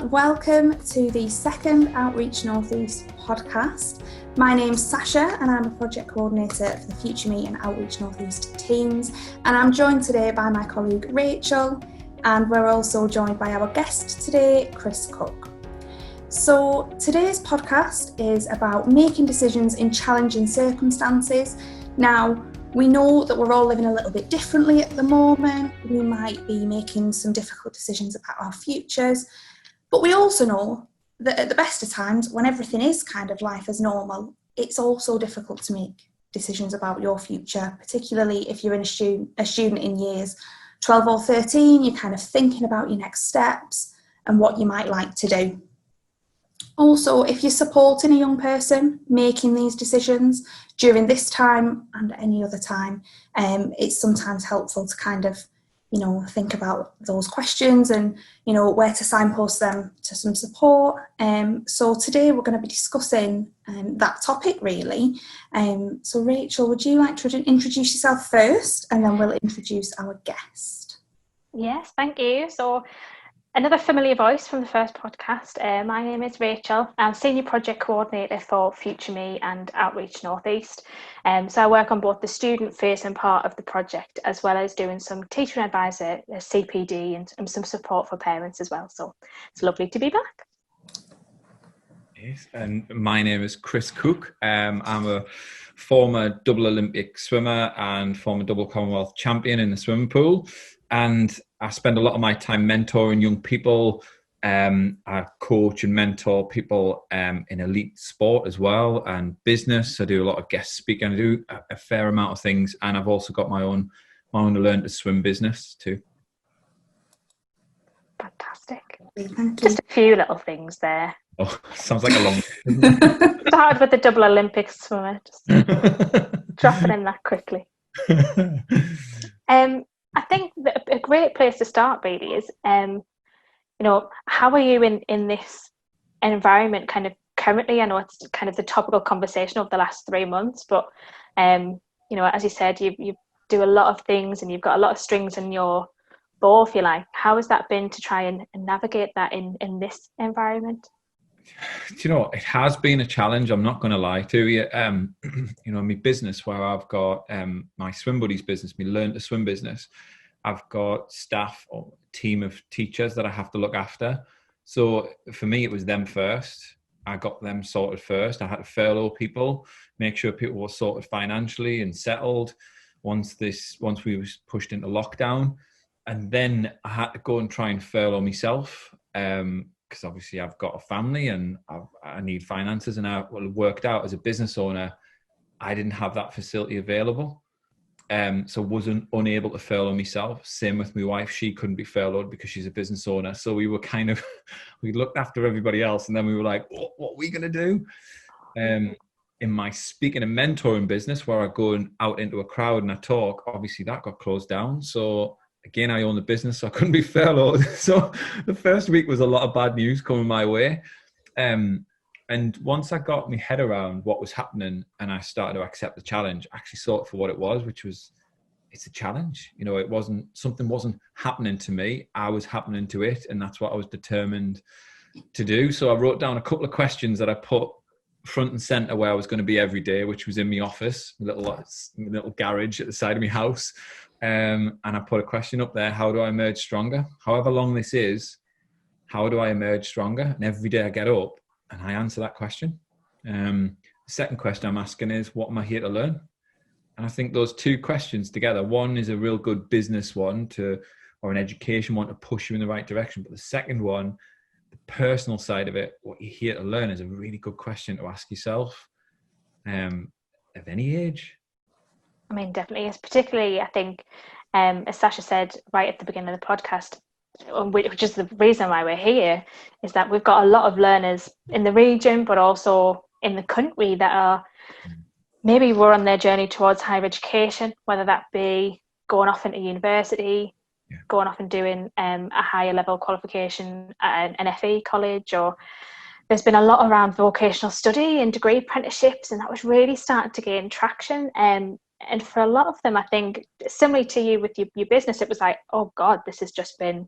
welcome to the second Outreach Northeast podcast. My name's Sasha and I'm a project coordinator for the Future Me and Outreach Northeast teams, and I'm joined today by my colleague Rachel, and we're also joined by our guest today, Chris Cook. So today's podcast is about making decisions in challenging circumstances. Now, we know that we're all living a little bit differently at the moment. We might be making some difficult decisions about our futures, but we also know that at the best of times, when everything is kind of life as normal, it's also difficult to make decisions about your future, particularly if you're a student in years 12 or 13, you're kind of thinking about your next steps and what you might like to do. Also, if you're supporting a young person making these decisions during this time and any other time, it's sometimes helpful to kind of, think about those questions and, where to signpost them to some support. So today we're going to be discussing that topic really. So Rachel, would you like to introduce yourself first, and then we'll introduce our guest? Yes, thank you. So another familiar voice from the first podcast. My name is Rachel. I'm Senior Project Coordinator for Future Me and Outreach Northeast. So I work on both the student-facing part of the project as well as doing some teacher and advisor, CPD, and some support for parents as well. So it's lovely to be back. Yes, and my name is Chris Cook. I'm a former double Olympic swimmer and former double Commonwealth champion in the swimming pool. And I spend a lot of my time mentoring young people. I coach and mentor people in elite sport as well, and business. I do a lot of guest speaking. I do a fair amount of things, and I've also got my own learn to swim business too. Fantastic. Thank you. Just a few little things there. Oh, sounds like a long. Started with the double Olympic swimmer. Just dropping in that quickly. I think that a great place to start really is, how are you in this environment kind of currently? I know it's kind of the topical conversation over the last 3 months, but, as you said, you do a lot of things and you've got a lot of strings in your bow, if you like. How has that been to try and navigate that in this environment? It has been a challenge. I'm not going to lie to you. My business where I've got my swim buddies business, my learn to swim business, I've got staff or a team of teachers that I have to look after. So for me, it was them first. I got them sorted first. I had to furlough people, make sure people were sorted financially and settled once we was pushed into lockdown. And then I had to go and try and furlough myself. Because obviously I've got a family and I need finances, and I worked out as a business owner, I didn't have that facility available. So wasn't unable to furlough myself. Same with my wife. She couldn't be furloughed because she's a business owner. So we were we looked after everybody else, and then we were like, what are we going to do? In my speaking and mentoring business where I go out into a crowd and I talk, obviously that got closed down. So again, I own the business, so I couldn't be furloughed. So the first week was a lot of bad news coming my way. And once I got my head around what was happening and I started to accept the challenge, I actually saw it for what it was, which was, it's a challenge. Something wasn't happening to me. I was happening to it. And that's what I was determined to do. So I wrote down a couple of questions that I put front and center where I was going to be every day, which was in my office, my little garage at the side of my house. And I put a question up there: how do I emerge stronger? However long this is, how do I emerge stronger? And every day I get up and I answer that question. The second question I'm asking is, what am I here to learn? And I think those two questions together, one is a real good business one or an education one to push you in the right direction. But the second one, the personal side of it, what you're here to learn, is a really good question to ask yourself at any age. I mean, definitely. It's particularly, I think, as Sasha said right at the beginning of the podcast, which is the reason why we're here, is that we've got a lot of learners in the region, but also in the country that are maybe we're on their journey towards higher education, whether that be going off into university, going off and doing a higher level qualification at an FE college, or there's been a lot around vocational study and degree apprenticeships, and that was really starting to gain traction. And for a lot of them, I think, similarly to you with your business, it was like, oh God, this has just been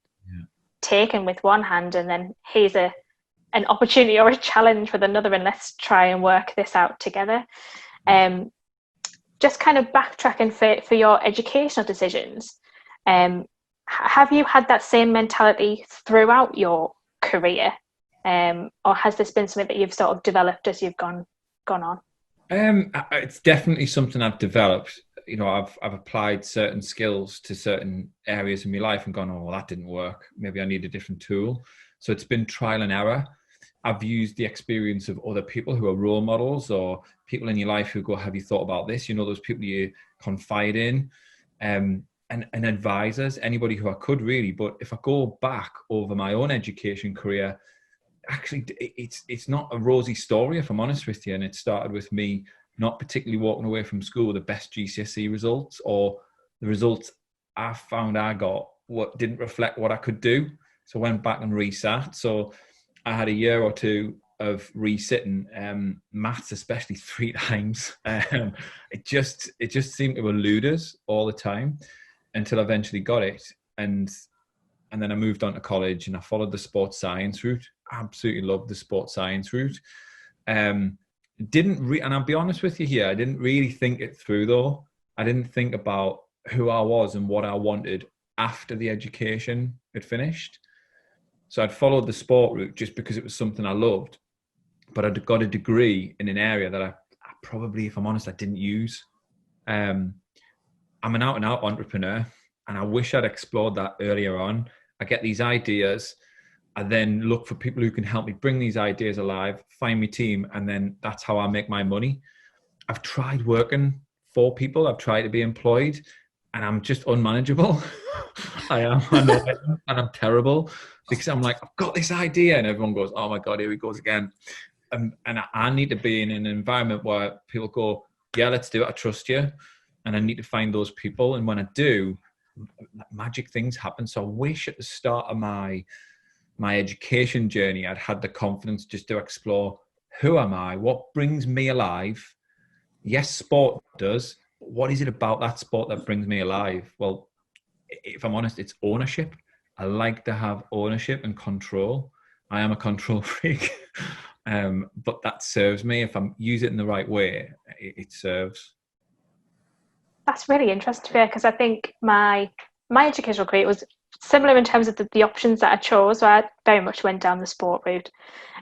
taken with one hand, and then here's an opportunity or a challenge with another, and let's try and work this out together. Just kind of backtracking for your educational decisions, have you had that same mentality throughout your career, or has this been something that you've sort of developed as you've gone on? It's definitely something I've developed. You know, I've applied certain skills to certain areas in my life and gone, oh, well, that didn't work. Maybe I need a different tool. So it's been trial and error. I've used the experience of other people who are role models, or people in your life who go, have you thought about this? You know, those people you confide in, and advisors, anybody who I could really. But if I go back over my own education career, actually, it's not a rosy story, if I'm honest with you. And it started with me not particularly walking away from school with the best GCSE results, or the results I found I got what didn't reflect what I could do. So I went back and resat. So I had a year or two of resitting, maths especially 3 times. It just seemed to elude us all the time until I eventually got it. And then I moved on to college and I followed the sports science route. Absolutely loved the sports science route. And I'll be honest with you here, I didn't really think it through though. I didn't think about who I was and what I wanted after the education had finished. So I'd followed the sport route just because it was something I loved, but I'd got a degree in an area that I probably, if I'm honest, I didn't use. I'm an out and out entrepreneur, and I wish I'd explored that earlier on. I get these ideas. I then look for people who can help me bring these ideas alive, find my team, and then that's how I make my money. I've tried working for people. I've tried to be employed, and I'm just unmanageable. I know, and I'm terrible because I'm like, I've got this idea, and everyone goes, oh my God, here he goes again. And I need to be in an environment where people go, yeah, let's do it. I trust you. And I need to find those people. And when I do, magic things happen. So I wish at the start of my education journey, I'd had the confidence just to explore, who am I? What brings me alive? Yes, sport does. But what is it about that sport that brings me alive? Well, if I'm honest, it's ownership. I like to have ownership and control. I am a control freak, but that serves me. If I use it in the right way, it serves. That's really interesting because I think my educational career was similar in terms of the options that I chose. So I very much went down the sport route,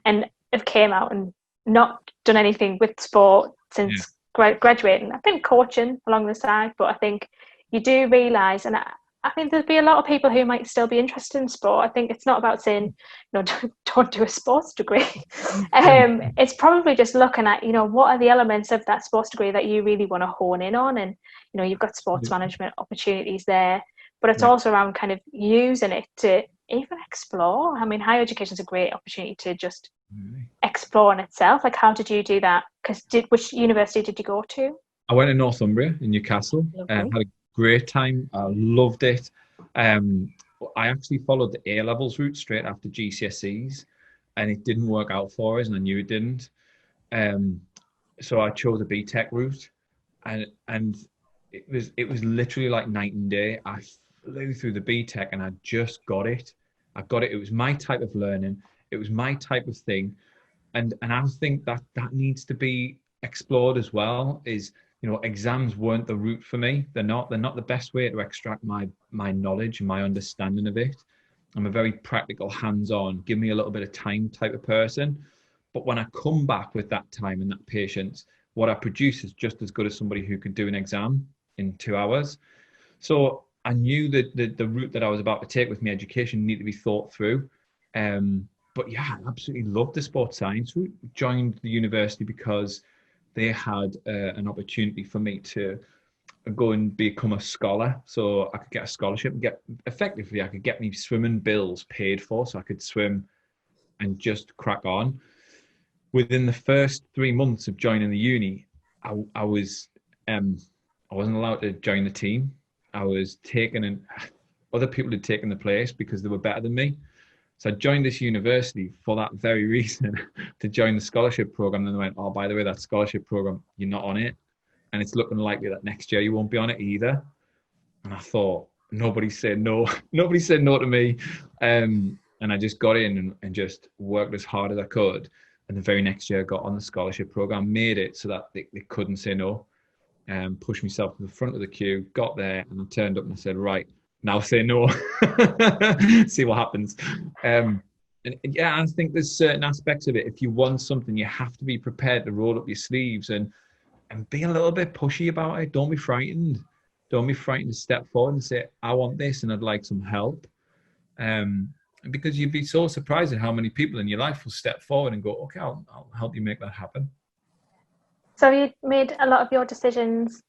and have came out and not done anything with sport since graduating. I've been coaching along the side, but I think you do realise, and I think there'd be a lot of people who might still be interested in sport. I think it's not about saying, don't do a sports degree. It's probably just looking at, what are the elements of that sports degree that you really want to hone in on. And, you've got sports management opportunities there, but it's also around kind of using it to even explore. I mean, higher education is a great opportunity to just explore in itself. Like, how did you do that? Because which university did you go to? I went to Northumbria in Newcastle and had a great time. I loved it. I actually followed the A-levels route straight after GCSEs, and it didn't work out for us, and I knew it didn't. So I chose a BTEC route, and it was literally like night and day. I flew through the BTEC and I just got it. I got it. It was my type of learning. It was my type of thing, and I think that needs to be explored as well. Exams weren't the route for me. They're not the best way to extract my knowledge and my understanding of it. I'm a very practical, hands-on, give me a little bit of time type of person. But when I come back with that time and that patience, what I produce is just as good as somebody who could do an exam in 2 hours. So I knew that the route that I was about to take with my education needed to be thought through. But yeah, I absolutely loved the sports science route. Joined the university because they had an opportunity for me to go and become a scholar. So I could get a scholarship and I could get me swimming bills paid for, so I could swim and just crack on. Within the first 3 months of joining the uni, I wasn't allowed to join the team. I was taken, and other people had taken the place because they were better than me. So I joined this university for that very reason, to join the scholarship program. And they went, oh, by the way, that scholarship program, you're not on it. And it's looking likely that next year you won't be on it either. And I thought, Nobody said no. Nobody said no to me. And I just got in and just worked as hard as I could. And the very next year, I got on the scholarship program, made it so that they couldn't say no. Pushed myself to the front of the queue, got there, and I turned up and I said, right, now say no. See what happens. And yeah, I think there's certain aspects of it. If you want something, you have to be prepared to roll up your sleeves and be a little bit pushy about it. Don't be frightened. Don't be frightened to step forward and say, I want this and I'd like some help. Because you'd be so surprised at how many people in your life will step forward and go, okay, I'll help you make that happen. So you made a lot of your decisions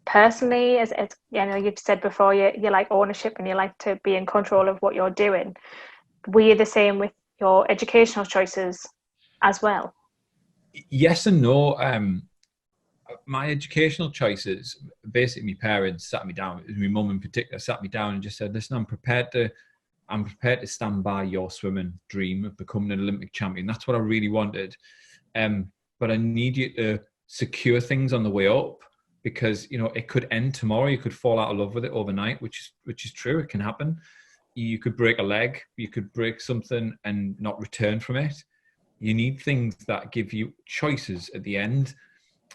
personally, as you know, you've said before, you like ownership and you like to be in control of what you're doing. Were you the same with your educational choices as well? Yes and no. My educational choices, basically my parents sat me down, my mum in particular sat me down and just said, listen, I'm prepared to stand by your swimming dream of becoming an Olympic champion. That's what I really wanted. But I need you to secure things on the way up, because, you know, it could end tomorrow. You could fall out of love with it overnight, which is true. It can happen. You could break a leg, you could break something and not return from it. You need things that give you choices at the end.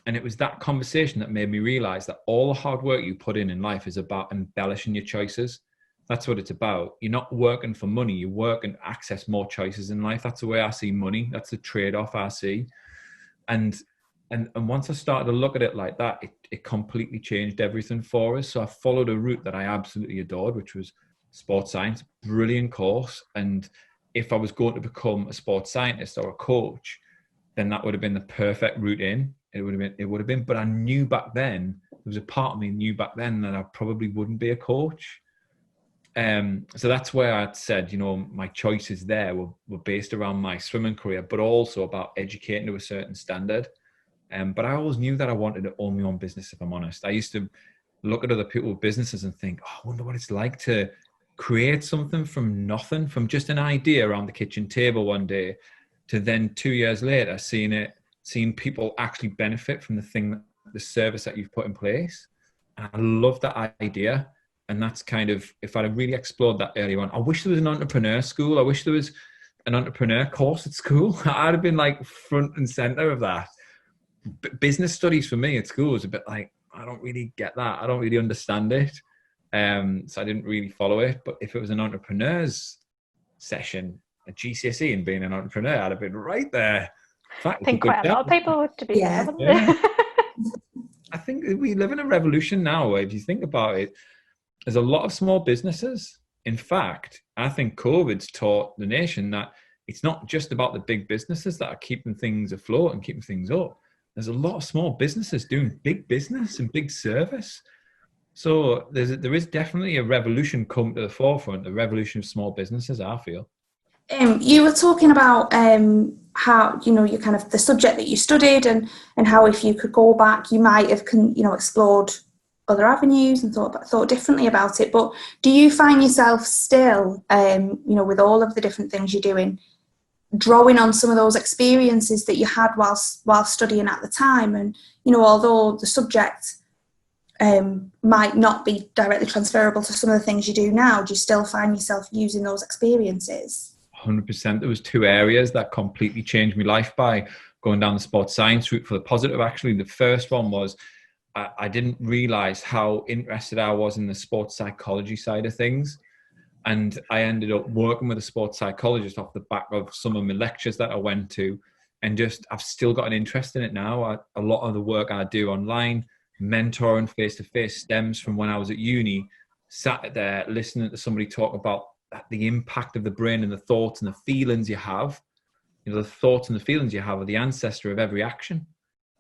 And it was that conversation that made me realize that all the hard work you put in life is about embellishing your choices. That's what it's about. You're not working for money. You work and access more choices in life. That's the way I see money. That's the trade-off I see. And once I started to look at it like that, it completely changed everything for us. So I followed a route that I absolutely adored, which was sports science. Brilliant course. And if I was going to become a sports scientist or a coach, then that would have been the perfect route in. It would have been. But I knew back then, there was a part of me knew back then that I probably wouldn't be a coach. So that's where I'd said, you know, my choices there were based around my swimming career, but also about educating to a certain standard. But I always knew that I wanted to own my own business, if I'm honest. I used to look at other people's businesses and think, oh, I wonder what it's like to create something from nothing, from just an idea around the kitchen table one day, to then 2 years later seeing people actually benefit from the service that you've put in place. And I love that idea. And that's kind of, if I'd really explored that earlier on, I wish there was an entrepreneur school. I wish there was an entrepreneur course at school. I'd have been like front and center of that. Business studies for me at school is a bit like, I don't really get that. I don't really understand it. So I didn't really follow it. But if it was an entrepreneur's session, a GCSE and being an entrepreneur, I'd have been right there. In fact, I think quite a lot of people would be there, wouldn't they? I think we live in a revolution now where, if you think about it, there's a lot of small businesses. In fact, I think COVID's taught the nation that it's not just about the big businesses that are keeping things afloat and keeping things up. There's a lot of small businesses doing big business and big service. So there is definitely a revolution come to the forefront, a revolution of small businesses, I feel. You were talking about how, you know, you kind of the subject that you studied and how if you could go back, you might have, you know, explored other avenues and thought differently about it. But do you find yourself still, you know, with all of the different things you're doing, drawing on some of those experiences that you had while studying at the time? And, you know, although the subject might not be directly transferable to some of the things you do now, do you still find yourself using those experiences? 100%. There was 2 areas that completely changed my life by going down the sports science route for the positive. Actually, the first one was I didn't realize how interested I was in the sports psychology side of things. And I ended up working with a sports psychologist off the back of some of my lectures that I went to. And just, I've still got an interest in it now. A lot of the work I do online, mentoring face-to-face, stems from when I was at uni, sat there listening to somebody talk about the impact of the brain and the thoughts and the feelings you have. You know, the thoughts and the feelings you have are the ancestor of every action.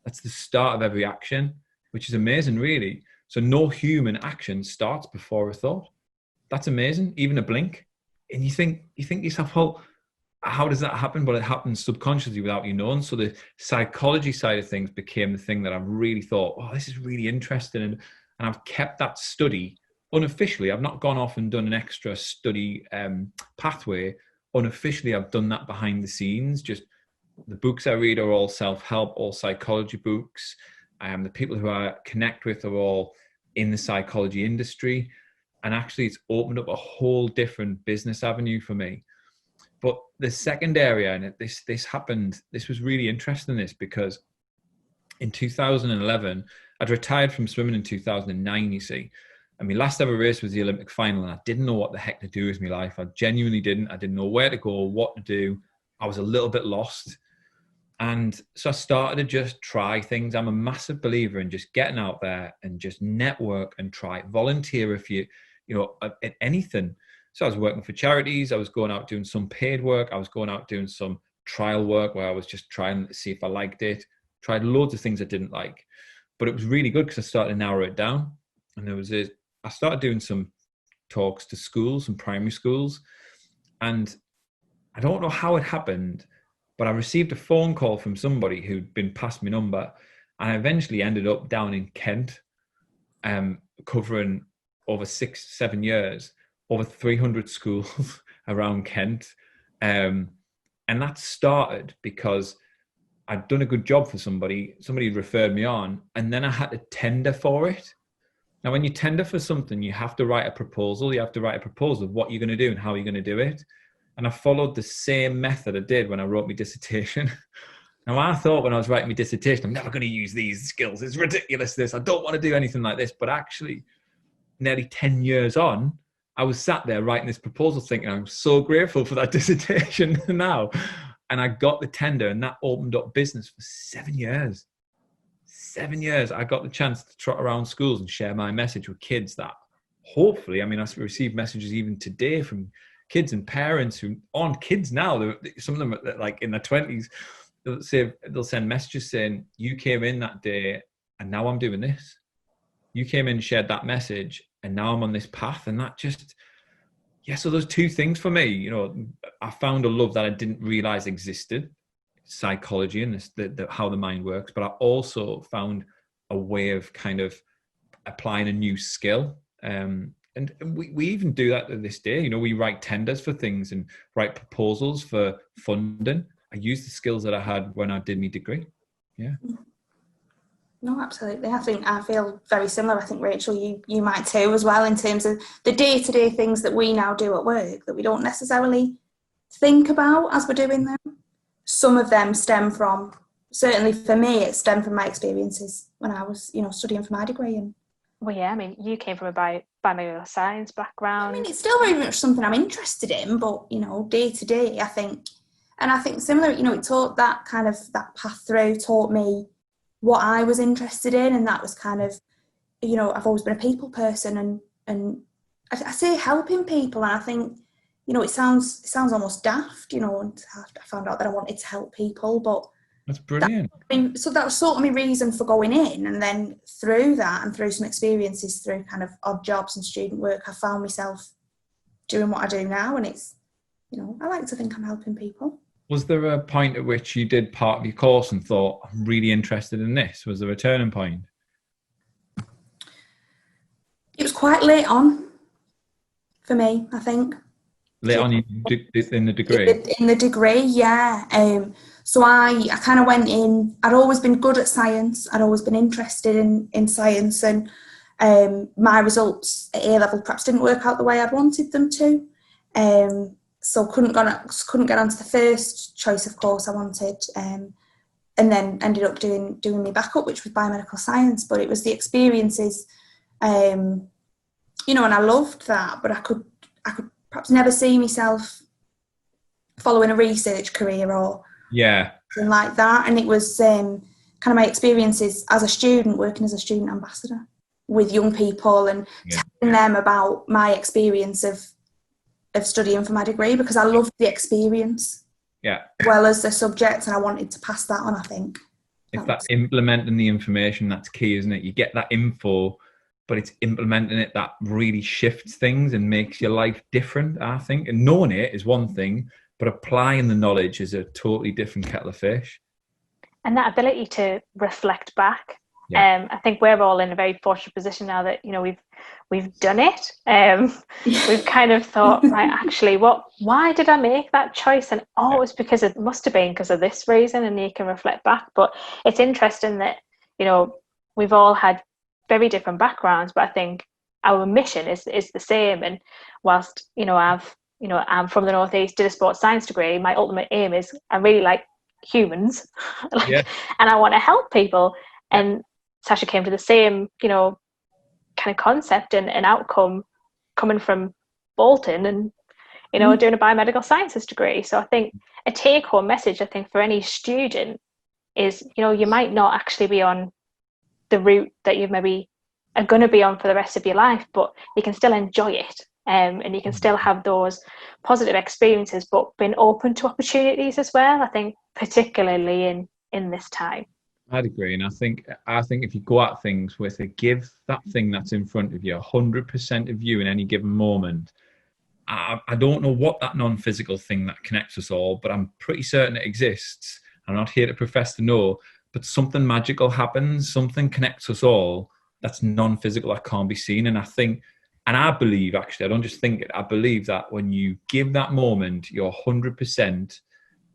That's the start of every action, which is amazing, really. So no human action starts before a thought. That's amazing, even a blink. And you think to yourself, well, how does that happen? But it happens subconsciously without you knowing. So the psychology side of things became the thing that I've really thought, oh, this is really interesting. And I've kept that study unofficially. I've not gone off and done an extra study pathway. Unofficially, I've done that behind the scenes. Just the books I read are all self-help, all psychology books. The people who I connect with are all in the psychology industry. And actually it's opened up a whole different business avenue for me. But the second area, and this happened, this was really interesting, this, because in 2011, I'd retired from swimming in 2009, you see. And my last ever race was the Olympic final, and I didn't know what the heck to do with my life. I genuinely didn't. I didn't know where to go, what to do. I was a little bit lost. And so I started to just try things. I'm a massive believer in just getting out there and just network and try. Volunteer if you know, at anything. So I was working for charities. I was going out doing some paid work. I was going out doing some trial work where I was just trying to see if I liked it. Tried loads of things I didn't like. But it was really good because I started to narrow it down. And I started doing some talks to schools and primary schools. And I don't know how it happened, but I received a phone call from somebody who'd been passed my number. And I eventually ended up down in Kent, covering over 6-7 years, over 300 schools around Kent. And that started because I'd done a good job for somebody referred me on, and then I had to tender for it. Now, when you tender for something, you have to write a proposal. You have to write a proposal of what you're going to do and how you're going to do it. And I followed the same method I did when I wrote my dissertation. Now, I thought when I was writing my dissertation, I'm never going to use these skills. It's ridiculous, this. I don't want to do anything like this. But actually, nearly 10 years on, I was sat there writing this proposal thinking, I'm so grateful for that dissertation now. And I got the tender, and that opened up business for 7 years. 7 years. I got the chance to trot around schools and share my message with kids that hopefully, I mean, I receive messages even today from kids and parents who aren't kids now. Some of them are like in their 20s. They'll send messages saying, you came in that day and now I'm doing this. You came in and shared that message and now I'm on this path. And that just, yeah, so those two things for me, you know, I found a love that I didn't realize existed, psychology and how the mind works, but I also found a way of kind of applying a new skill. And we even do that to this day. You know, we write tenders for things and write proposals for funding. I use the skills that I had when I did my degree. Yeah. No, absolutely. I feel very similar. I think, Rachel, you might too as well, in terms of the day-to-day things that we now do at work that we don't necessarily think about as we're doing them. Some of them stem from, certainly for me, it stemmed from my experiences when I was, you know, studying for my degree. And well, yeah, I mean, you came from a biomedical science background. I mean, it's still very much something I'm interested in, but, you know, day to day, I think similar, you know, it taught that kind of, that path through taught me what I was interested in, and that was kind of, you know, I've always been a people person, and I say helping people, and I think, you know, it sounds almost daft, you know, and I found out that I wanted to help people, but that's brilliant. So that was sort of my reason for going in, and then through that and through some experiences, through kind of odd jobs and student work, I found myself doing what I do now, and it's, you know, I like to think I'm helping people. Was there a point at which you did part of your course and thought, I'm really interested in this? Was there a turning point? It was quite late on for me, I think. Late on in the degree? In the degree, yeah. So I kind of went in, I'd always been good at science, I'd always been interested in science, and my results at A-level perhaps didn't work out the way I'd wanted them to. So couldn't get onto the first choice of course I wanted, and then ended up doing my backup, which was biomedical science. But it was the experiences, you know, and I loved that, but I could perhaps never see myself following a research career or something like that. And it was kind of my experiences as a student, working as a student ambassador with young people and telling them about my experience of studying for my degree, because I loved the experience as well as the subject, and I wanted to pass that on, I think. It's that implementing the information that's key, isn't it? You get that info, but it's implementing it that really shifts things and makes your life different, I think. And knowing it is one thing, but applying the knowledge is a totally different kettle of fish. And that ability to reflect back. I think we're all in a very fortunate position now that, you know, we've done it. We've kind of thought, right, actually, why did I make that choice? And it was because it must have been because of this reason, and you can reflect back. But it's interesting that, you know, we've all had very different backgrounds, but I think our mission is the same. And whilst, I'm from the Northeast, did a sports science degree, my ultimate aim is I really like humans, and I want to help people. And Sasha came to the same, kind of concept and outcome, coming from Bolton and, doing a biomedical sciences degree. So I think a take-home message, I think, for any student is, you might not actually be on the route that you maybe are going to be on for the rest of your life, but you can still enjoy it, and you can still have those positive experiences, but being open to opportunities as well, I think, particularly in this time. I'd agree. And I think if you go at things with give that thing that's in front of you 100% of you in any given moment. I don't know what that non-physical thing that connects us all, but I'm pretty certain it exists. I'm not here to profess to know, but something magical happens, something connects us all that's non-physical, that can't be seen. And I believe, actually, I don't just think it, I believe that when you give that moment your 100%,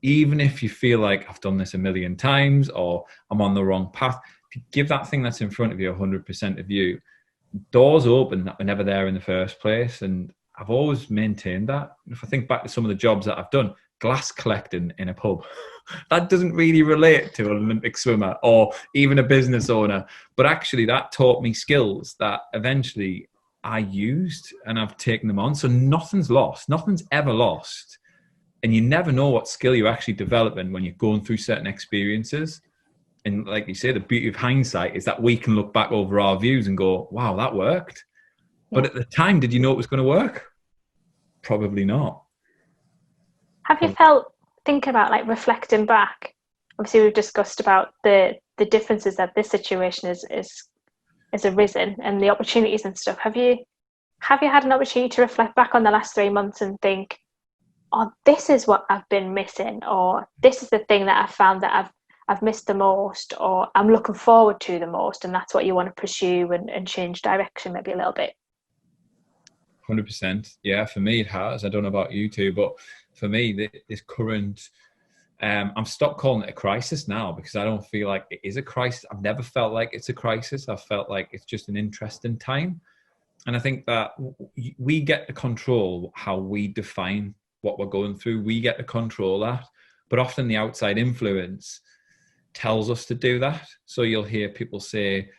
even if you feel like I've done this a million times or I'm on the wrong path, if you give that thing that's in front of you 100% of you, doors open that were never there in the first place. And I've always maintained that. If I think back to some of the jobs that I've done, glass collecting in a pub, that doesn't really relate to an Olympic swimmer or even a business owner. But actually that taught me skills that eventually I used and I've taken them on. So nothing's lost. Nothing's ever lost. And you never know what skill you're actually developing when you're going through certain experiences. And like you say, the beauty of hindsight is that we can look back over our views and go, wow, that worked. But at the time, did you know it was going to work? Probably not. Have you felt, thinking about like reflecting back, obviously we've discussed about the differences that this situation is arisen and the opportunities and stuff. Have you had an opportunity to reflect back on the last 3 months and think, oh, this is what I've been missing, or this is the thing that I've found that I've missed the most, or I'm looking forward to the most, and that's what you want to pursue and change direction maybe a little bit? 100%. Yeah, for me it has. I don't know about you two, but for me, this current, I'm stopped calling it a crisis now because I don't feel like it is a crisis. I've never felt like it's a crisis. I've felt like it's just an interesting time. And I think that we get to control how we define what we're going through. We get to control that. But often the outside influence tells us to do that. So you'll hear people say,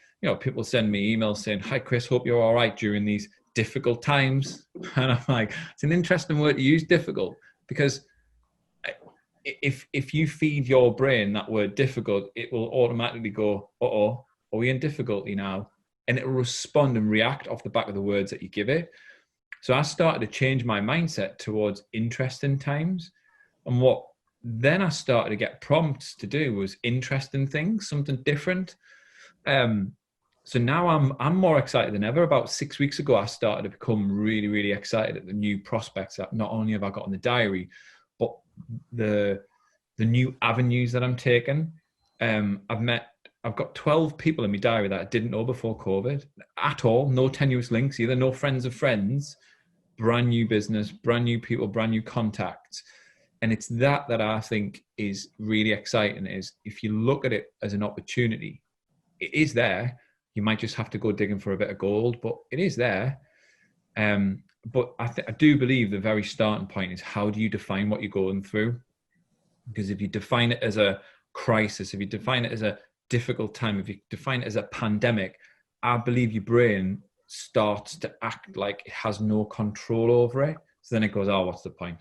people send me emails saying, hi, Chris, hope you're all right during these difficult times. And I'm like, it's an interesting word to use, difficult, because if you feed your brain that word difficult, it will automatically go, uh-oh, are we in difficulty now? And it will respond and react off the back of the words that you give it. So I started to change my mindset towards interesting times. And what then I started to get prompts to do was interesting things, something different. So now I'm more excited than ever. About 6 weeks ago, I started to become really, really excited at the new prospects that not only have I got in the diary, but the new avenues that I'm taking. I've got 12 people in my diary that I didn't know before COVID at all. No tenuous links either, no friends of friends, brand new business, brand new people, brand new contacts. And it's that I think is really exciting, is if you look at it as an opportunity, it is there. You might just have to go digging for a bit of gold, but it is there. But I do believe the very starting point is, how do you define what you're going through? Because if you define it as a crisis, if you define it as a difficult time, if you define it as a pandemic, I believe your brain starts to act like it has no control over it. So then it goes, oh, what's the point?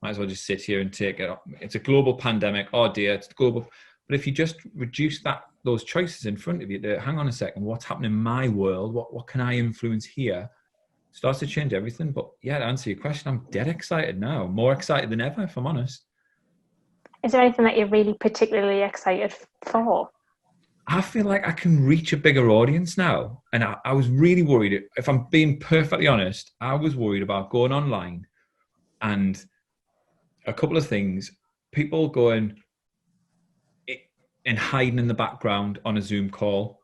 Might as well just sit here and take it. It's a global pandemic. Oh dear, it's global. But if you just reduce those choices in front of you to, hang on a second, what's happening in my world? What can I influence here? Starts to change everything. But yeah, to answer your question, I'm dead excited now. More excited than ever, if I'm honest. Is there anything that you're really particularly excited for? I feel like I can reach a bigger audience now. And I was really worried. If I'm being perfectly honest, I was worried about going online and a couple of things. People going and hiding in the background on a Zoom call,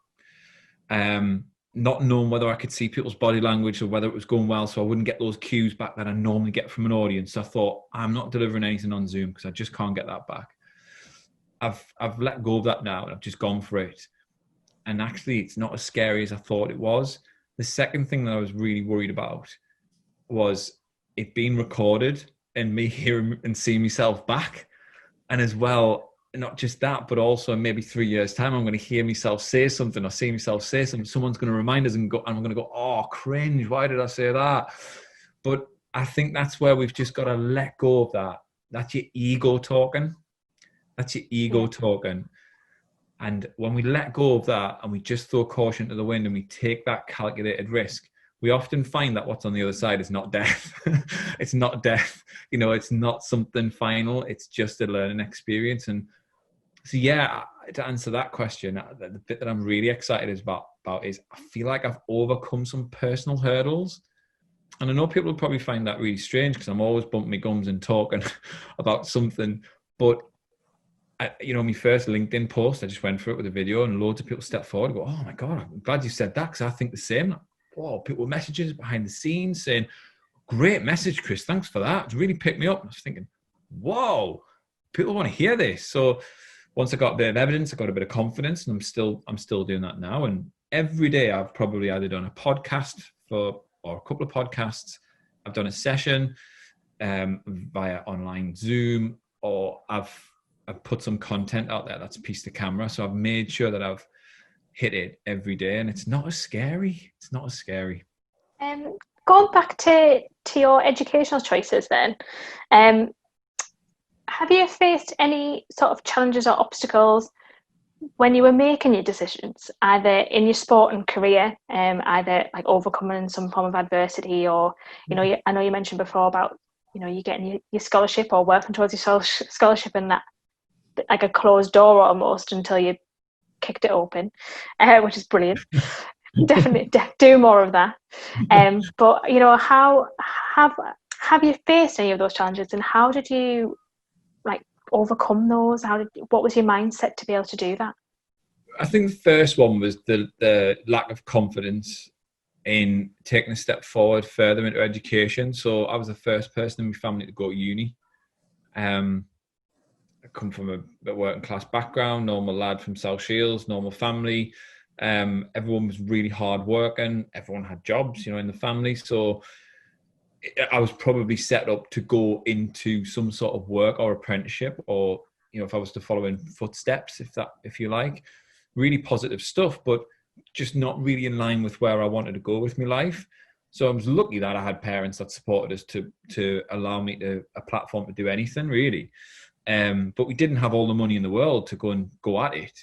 not knowing whether I could see people's body language or whether it was going well, so I wouldn't get those cues back that I normally get from an audience. So I thought, I'm not delivering anything on Zoom because I just can't get that back. I've let go of that now, and I've just gone for it. And actually, it's not as scary as I thought it was. The second thing that I was really worried about was it being recorded and me hearing and seeing myself back. And as well, not just that, but also maybe 3 years time, I'm going to hear myself say something or see myself say something. Someone's going to remind us and I'm going to go, oh, cringe. Why did I say that? But I think that's where we've just got to let go of that. That's your ego talking. That's your ego talking. And when we let go of that and we just throw caution to the wind and we take that calculated risk, we often find that what's on the other side is not death. It's not death. It's not something final. It's just a learning experience. And so, yeah, to answer that question, the bit that I'm really excited about is I feel like I've overcome some personal hurdles. And I know people will probably find that really strange because I'm always bumping my gums and talking about something. But, my first LinkedIn post, I just went for it with a video and loads of people stepped forward and go, oh my God, I'm glad you said that because I think the same. Oh, people with messages behind the scenes saying, great message, Chris. Thanks for that. It really picked me up. I was thinking, whoa, people want to hear this. So once I got a bit of evidence, I got a bit of confidence, and I'm still doing that now. And every day I've probably either done a podcast or a couple of podcasts. I've done a session via online Zoom, or I've put some content out there that's a piece to camera. So I've made sure that I've hit it every day, and it's not as scary. It's not as scary. Going back to your educational choices then, have you faced any sort of challenges or obstacles when you were making your decisions, either in your sport and career, either like overcoming some form of adversity, or, I know you mentioned before about, you getting your scholarship or working towards your scholarship, and that like a closed door almost until you kicked it open, which is brilliant. Definitely do more of that. But how have you faced any of those challenges, and how did you overcome those? What was your mindset to be able to do that? I think the first one was the lack of confidence in taking a step forward further into education. So I was the first person in my family to go to uni. I come from a working class background, normal lad from South Shields, normal family. Everyone was really hard working. Everyone had jobs, in the family. So I was probably set up to go into some sort of work or apprenticeship, or, if I was to follow in footsteps, if you like, really positive stuff, but just not really in line with where I wanted to go with my life. So I was lucky that I had parents that supported us to allow me a platform to do anything really. But we didn't have all the money in the world to go at it,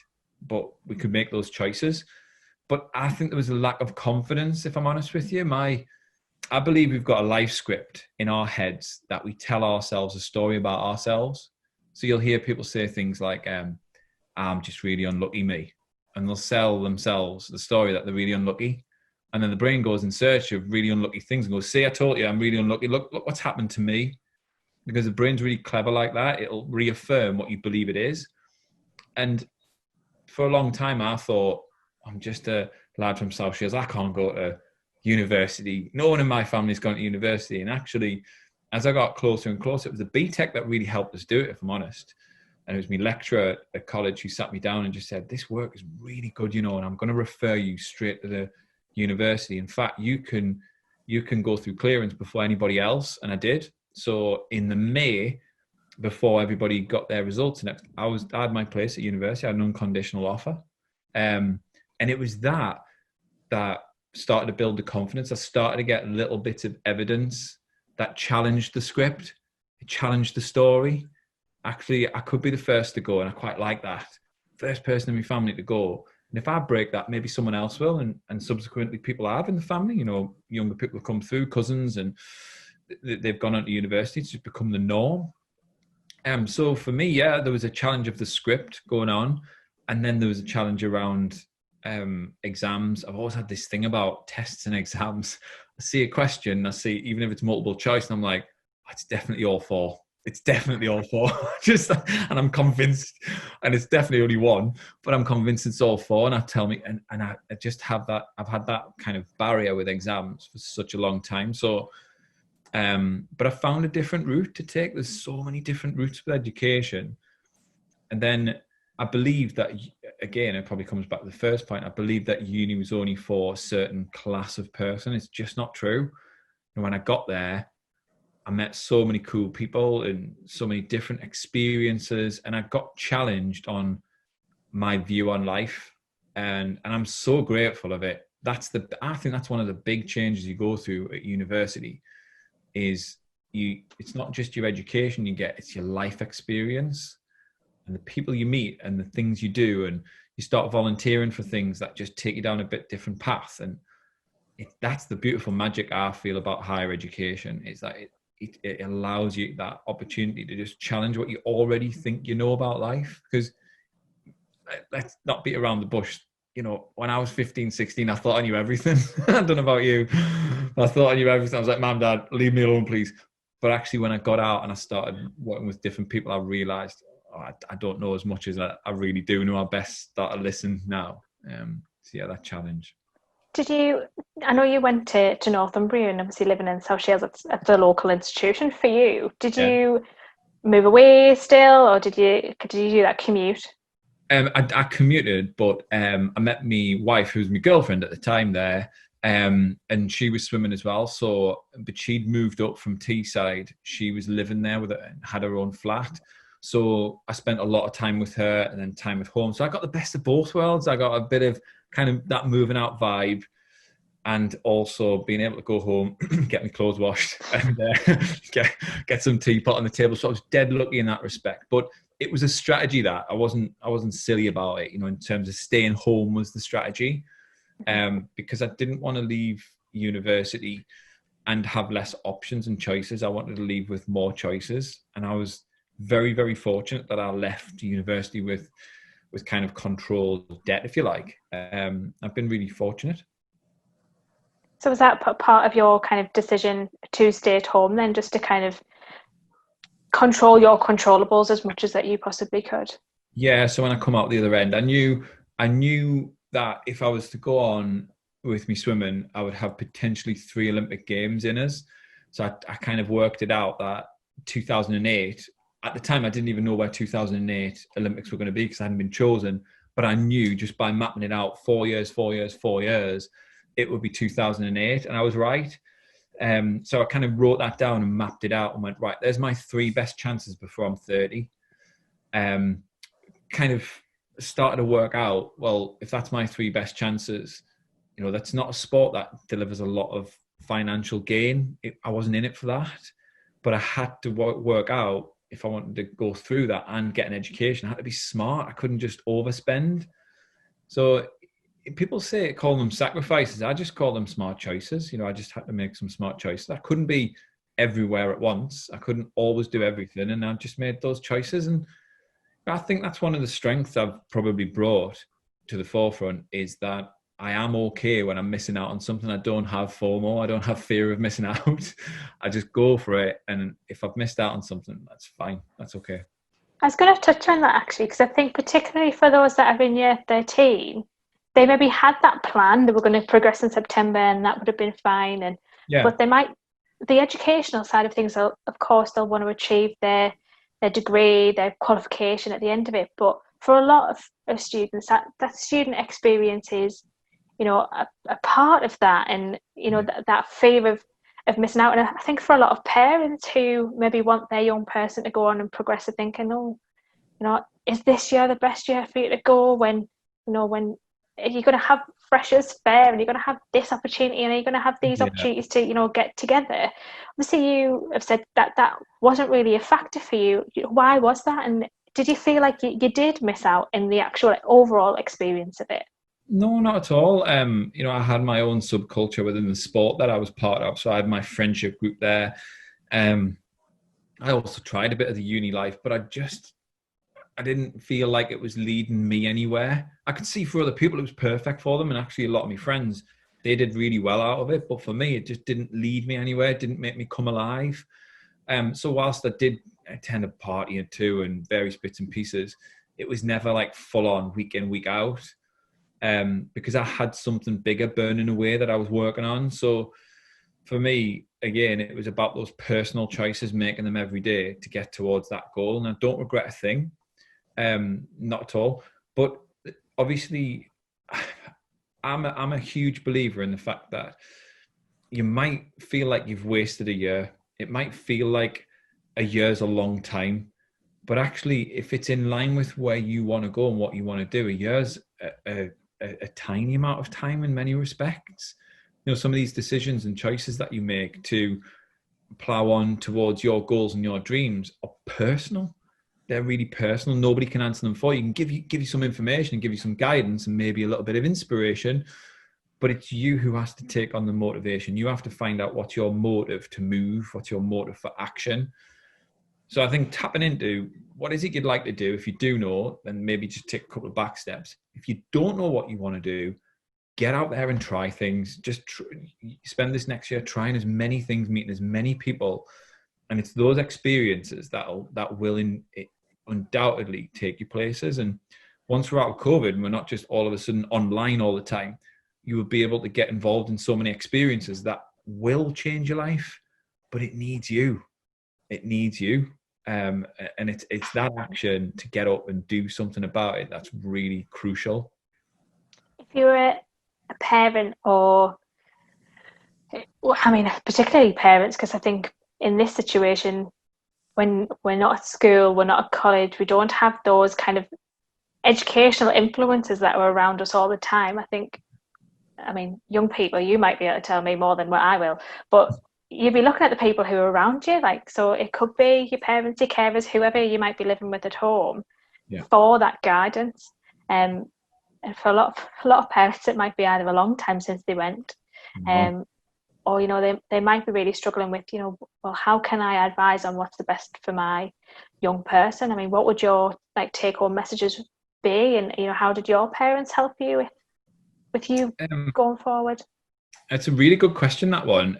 but we could make those choices. But I think there was a lack of confidence, if I'm honest with you. I believe we've got a life script in our heads that we tell ourselves a story about ourselves. So you'll hear people say things like, I'm just really unlucky, me. And they'll sell themselves the story that they're really unlucky. And then the brain goes in search of really unlucky things and goes, see, I told you I'm really unlucky. Look what's happened to me. Because the brain's really clever like that. It'll reaffirm what you believe it is. And for a long time, I thought, I'm just a lad from South Shields. I can't go to university. No one in my family's gone to university. And actually, as I got closer and closer, it was the BTEC that really helped us do it, if I'm honest. And it was my lecturer at college who sat me down and just said, this work is really good, and I'm going to refer you straight to the university. In fact, you can go through clearance before anybody else. And I did. So in the May, before everybody got their results, and I had my place at university. I had an unconditional offer. And it was that started to build the confidence. I started to get little bits of evidence that challenged the script. It challenged the story. Actually, I could be the first to go, and I quite like that. First person in my family to go. And if I break that, maybe someone else will. And subsequently, people have in the family, younger people come through, cousins, and they've gone on to university. It's just become the norm. So for me, there was a challenge of the script going on. And then there was a challenge around exams. I've always had this thing about tests and exams. I see a question, even if it's multiple choice, and I'm like, it's definitely all four. It's definitely all four. And I'm convinced, and it's definitely only one, but I'm convinced it's all four. And I just have that. I've had that kind of barrier with exams for such a long time. So, but I found a different route to take. There's so many different routes with education. And then I believe that, again, it probably comes back to the first point. I believe that uni was only for a certain class of person. It's just not true. And when I got there, I met so many cool people and so many different experiences, and I got challenged on my view on life, and I'm so grateful of it. I think that's one of the big changes you go through at university. Is it's not just your education you get, it's your life experience and the people you meet and the things you do, and you start volunteering for things that just take you down a bit different path. And that's the beautiful magic I feel about higher education, is that it allows you that opportunity to just challenge what you already think you know about life. Because let's not beat around the bush. When I was 15, 16, I thought I knew everything. I don't know about you. I thought I knew everything. I was like, Mom, Dad, leave me alone, please. But actually, when I got out and I started working with different people, I realized I don't know as much as I really do know. I best start to listen now. So yeah, that challenge. I know you went to Northumbria, and obviously living in South Shields, it's a local institution for you. Did you move away still, or did you do that commute? I commuted, but I met my wife, who was my girlfriend at the time there, and she was swimming as well. But she'd moved up from Teesside. She was living there had her own flat. So I spent a lot of time with her and then time at home. So I got the best of both worlds. I got a bit of kind of that moving out vibe, and also being able to go home, get my clothes washed, and get some tea put on the table. So I was dead lucky in that respect. But it was a strategy that I wasn't silly about it. In terms of staying home was the strategy, because I didn't want to leave university and have less options and choices. I wanted to leave with more choices, and I was very, very fortunate that I left university with kind of controlled debt, if you like. I've been really fortunate. So was that part of your kind of decision to stay at home then, just to kind of control your controllables as much as that you possibly could? Yeah. So when I come out the other end, I knew that if I was to go on with me swimming, I would have potentially 3 Olympic Games in us. So I kind of worked it out that 2008, at the time, I didn't even know where 2008 Olympics were going to be because I hadn't been chosen. But I knew just by mapping it out, 4 years, it would be 2008. And I was right. So I kind of wrote that down and mapped it out and went, right, there's my 3 best chances before I'm 30. Kind of started to work out, well, if that's my 3 best chances, that's not a sport that delivers a lot of financial gain. I wasn't in it for that. But I had to work out, if I wanted to go through that and get an education, I had to be smart. I couldn't just overspend. So people call them sacrifices. I just call them smart choices. I just had to make some smart choices. I couldn't be everywhere at once. I couldn't always do everything. And I just made those choices. And I think that's one of the strengths I've probably brought to the forefront, is that I am okay when I'm missing out on something. I don't have FOMO. I don't have fear of missing out. I just go for it. And if I've missed out on something, that's fine. That's okay. I was going to touch on that actually, because I think particularly for those that are in year 13, they maybe had that plan. They were going to progress in September and that would have been fine. But the educational side of things, of course, they'll want to achieve their degree, their qualification at the end of it. But for a lot of students, that student experience is, a part of that, and that fear of missing out. And I think for a lot of parents who maybe want their young person to go on and progress, are thinking, is this year the best year for you to go, when you're going to have freshers fair and you're going to have this opportunity and you're going to have these opportunities to get together. Obviously you have said that wasn't really a factor for you. Why was that? And did you feel like you did miss out in the actual overall experience of it? No, not at all. I had my own subculture within the sport that I was part of. So I had my friendship group there. I also tried a bit of the uni life, but I didn't feel like it was leading me anywhere. I could see for other people it was perfect for them. And actually a lot of my friends, they did really well out of it. But for me, it just didn't lead me anywhere. It didn't make me come alive. So whilst I did attend a party or two and various bits and pieces, it was never like full on week in, week out. Because I had something bigger burning away that I was working on. So for me, again, it was about those personal choices, making them every day to get towards that goal. And I don't regret a thing. Not at all. But obviously, I'm a huge believer in the fact that you might feel like you've wasted a year. It might feel like a year's a long time, but actually, if it's in line with where you want to go and what you want to do, a year's a tiny amount of time in many respects. Some of these decisions and choices that you make to plow on towards your goals and your dreams are personal. They're really personal. Nobody can answer them for you. Can give you some information and give you some guidance and maybe a little bit of inspiration, but it's you who has to take on the motivation. You have to find out what's your motive to move, what's your motive for action. So I think tapping into what is it you'd like to do. If you do know, then maybe just take a couple of back steps. If you don't know what you want to do, get out there and try things. Just spend this next year trying as many things, meeting as many people. And it's those experiences that will undoubtedly take you places. And once we're out of COVID, we're not just all of a sudden online all the time. You will be able to get involved in so many experiences that will change your life, but it needs you. It needs you. And it's that action to get up and do something about it that's really crucial. If you're a parent, or particularly parents, because I think in this situation, when we're not at school, we're not at college, we don't have those kind of educational influences that are around us all the time. Young people, you might be able to tell me more than what I will, but you'd be looking at the people who are around you, so it could be your parents, your carers, whoever you might be living with at home, for that guidance. And for a lot of parents, it might be either a long time since they went, or they might be really struggling with, well, how can I advise on what's the best for my young person? What would your take-home messages be, and how did your parents help you with you going forward? It's a really good question, that one.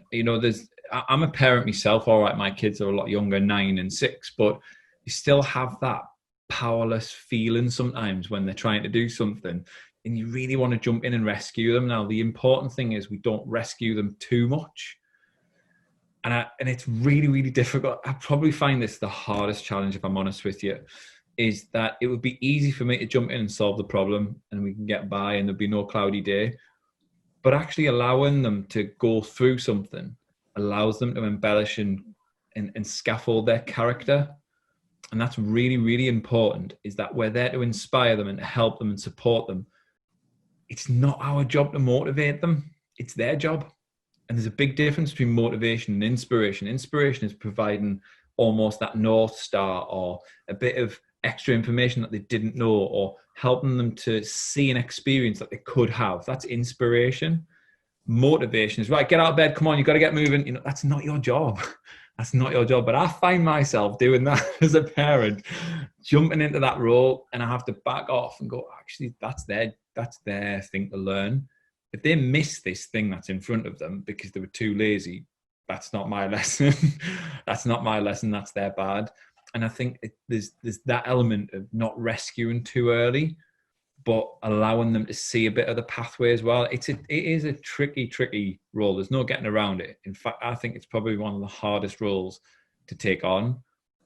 I'm a parent myself. All right, my kids are a lot younger, 9 and 6, but you still have that powerless feeling sometimes when they're trying to do something, and you really want to jump in and rescue them. Now, the important thing is we don't rescue them too much, and it's really, really difficult. I probably find this the hardest challenge, if I'm honest with you, is that it would be easy for me to jump in and solve the problem and we can get by and there'll be no cloudy day, but actually allowing them to go through something allows them to embellish and scaffold their character. And that's really, really important, is that we're there to inspire them and to help them and support them. It's not our job to motivate them. It's their job. And there's a big difference between motivation and inspiration. Inspiration is providing almost that North Star or a bit of extra information that they didn't know, or helping them to see an experience that they could have. That's inspiration. Motivation is, right, get out of bed, come on, you've got to get moving. That's not your job. That's not your job. But I find myself doing that as a parent, jumping into that role, and I have to back off and go, actually, that's their thing to learn. If they miss this thing that's in front of them because they were too lazy, that's not my lesson. That's not my lesson. That's their bad. And I think there's that element of not rescuing too early, but allowing them to see a bit of the pathway as well. It is a tricky role. There's no getting around it. In fact, I think it's probably one of the hardest roles to take on,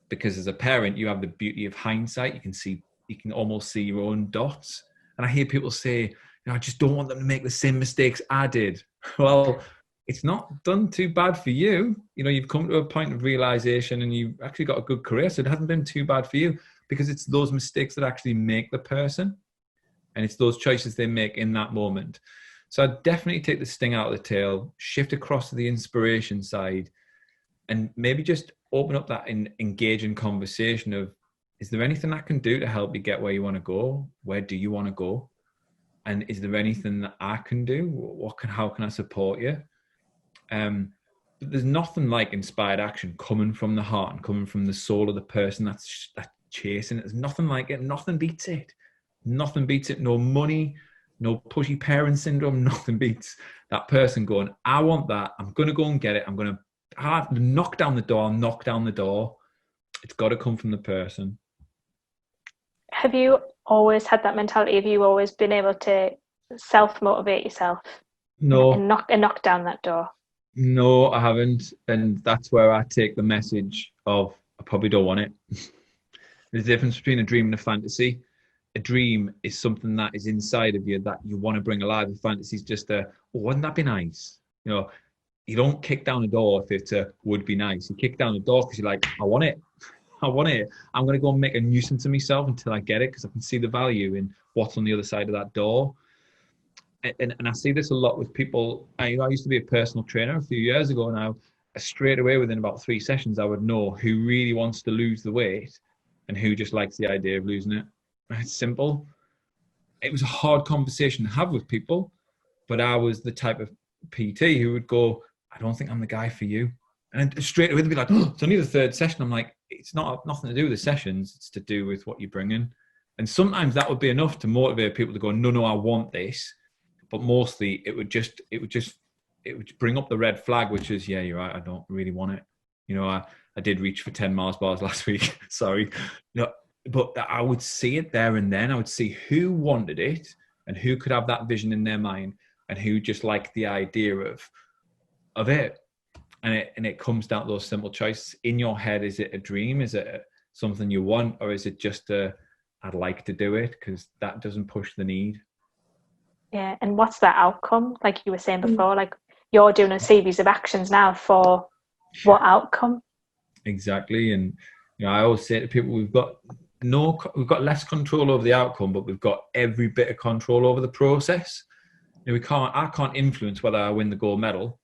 because as a parent, you have the beauty of hindsight. You can almost see your own dots. And I hear people say, I just don't want them to make the same mistakes I did. Well, it's not done too bad for you. You've come to a point of realization and you've actually got a good career. So it hasn't been too bad for you, because it's those mistakes that actually make the person. And it's those choices they make in that moment. So I'd definitely take the sting out of the tail, shift across to the inspiration side, and maybe just open up that engaging conversation of, is there anything I can do to help you get where you want to go? Where do you want to go? And is there anything that I can do? How can I support you? But there's nothing like inspired action coming from the heart and coming from the soul of the person that's chasing it. There's nothing like it. Nothing beats it. Nothing beats it. No money, no pushy parent syndrome. Nothing beats that person going, I want that. I'm going to go and get it. I have to knock down the door. It's got to come from the person. Have you always had that mentality? Have you always been able to self-motivate yourself? No. And knock down that door? No, I haven't. And that's where I take the message of, I probably don't want it. There's a difference between a dream and a fantasy. A dream is something that is inside of you that you want to bring alive. A fantasy is just wouldn't that be nice? You know, you don't kick down a door if it's would be nice. You kick down the door because you're like, I want it. I want it. I'm going to go and make a nuisance of myself until I get it, because I can see the value in what's on the other side of that door. And I see this a lot with people. I used to be a personal trainer a few years ago now. Straight away, within about 3 sessions, I would know who really wants to lose the weight and who just likes the idea of losing it. And it's simple. It was a hard conversation to have with people, but I was the type of PT who would go, I don't think I'm the guy for you. And straight away they'd be like, oh, it's only the 3rd session. I'm like, it's nothing to do with the sessions. It's to do with what you bring in. And sometimes that would be enough to motivate people to go, no, I want this. But mostly it would bring up the red flag, which is, yeah, you're right, I don't really want it. You know, I did reach for 10 Mars bars last week. Sorry. No, but I would see it there and then. I would see who wanted it and who could have that vision in their mind and who just liked the idea of it. And it comes down to those simple choices. In your head, is it a dream? Is it something you want? Or is it just I'd like to do it? Because that doesn't push the need. Yeah. And what's that outcome? Like you were saying before, like you're doing a series of actions now for what outcome? Exactly. And I always say to people, we've got less control over the outcome, but we've got every bit of control over the process. I can't influence whether I win the gold medal,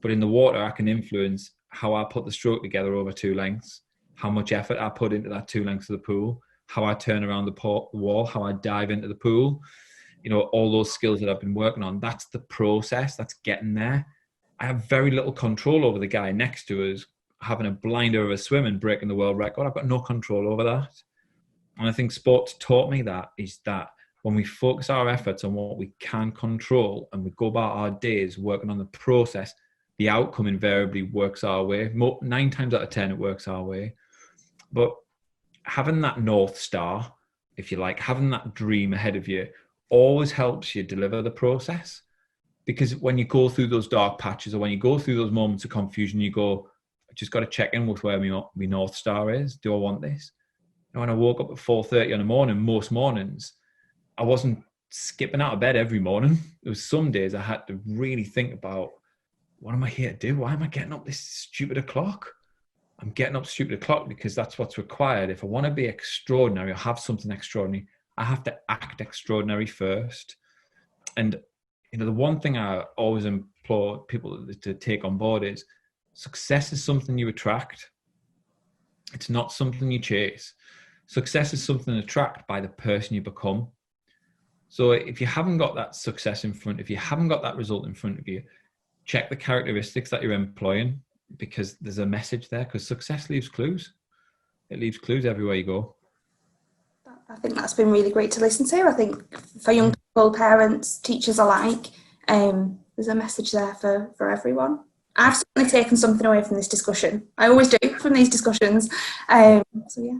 but in the water, I can influence how I put the stroke together over 2 lengths, how much effort I put into that 2 lengths of the pool, how I turn around the wall, how I dive into the pool. All those skills that I've been working on, that's the process, that's getting there. I have very little control over the guy next to us having a blinder of a swim and breaking the world record. I've got no control over that. And I think sports taught me that, is that when we focus our efforts on what we can control and we go about our days working on the process, the outcome invariably works our way. 9 times out of 10, it works our way. But having that North Star, if you like, having that dream ahead of you, always helps you deliver the process. Because when you go through those dark patches or when you go through those moments of confusion, you go, I just got to check in with where my North Star is. Do I want this? And when I woke up at 4:30 in the morning, most mornings, I wasn't skipping out of bed every morning. There was some days I had to really think about, what am I here to do? Why am I getting up this stupid o'clock? I'm getting up stupid o'clock because that's what's required. If I want to be extraordinary or have something extraordinary, I have to act extraordinary first. And the one thing I always implore people to take on board is success is something you attract. It's not something you chase. Success is something attracted by the person you become. So if you haven't got that success in front, if you haven't got that result in front of you, check the characteristics that you're employing, because there's a message there, because success leaves clues. It leaves clues everywhere you go. I think that's been really great to listen to. I think for young people, parents, teachers alike, there's a message there for everyone. I've certainly taken something away from this discussion. I always do from these discussions. So yeah.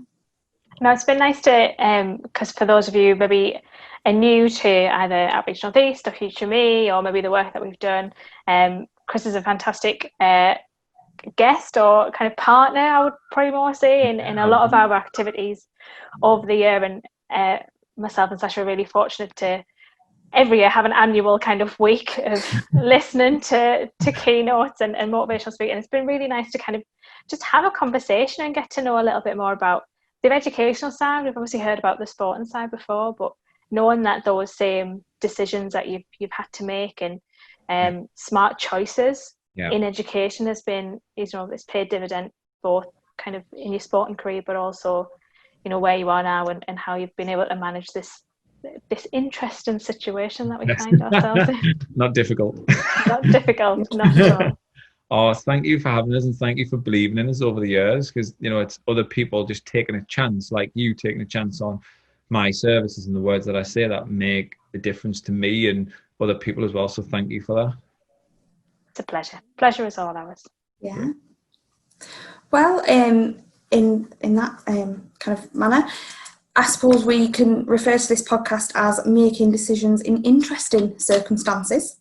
No, it's been nice to, because for those of you maybe are new to either Outreach North East or Future Me, or maybe the work that we've done, Chris is a fantastic guest or kind of partner, I would probably more say, in a lot of our activities over the year. And myself and Sasha are really fortunate to every year have an annual kind of week of listening to keynotes and motivational speaking. It's been really nice to kind of just have a conversation and get to know a little bit more about the educational side. We've obviously heard about the sporting side before, but knowing that those same decisions that you've had to make and smart choices in education has been, it's paid dividend both kind of in your sporting career, but also, where you are now and how you've been able to manage this interesting situation that we find ourselves in. Not difficult. Not difficult, not at all. Oh, thank you for having us, and thank you for believing in us over the years, because it's other people just taking a chance, like you taking a chance on my services and the words that I say that make a difference to me and other people as well. So thank you for that. It's a pleasure. Pleasure is all ours. Yeah. Well, in that kind of manner, I suppose we can refer to this podcast as making decisions in interesting circumstances.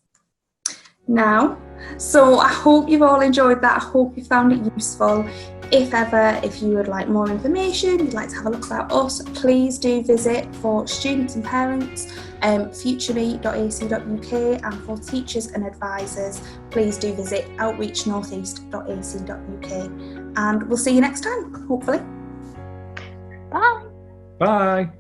now. So I hope you've all enjoyed that. I hope you found it useful. If you would like more information, you'd like to have a look about us, please do visit for students and parents, futureme.ac.uk, and for teachers and advisors, please do visit outreachnortheast.ac.uk. And we'll see you next time, hopefully. Bye. Bye.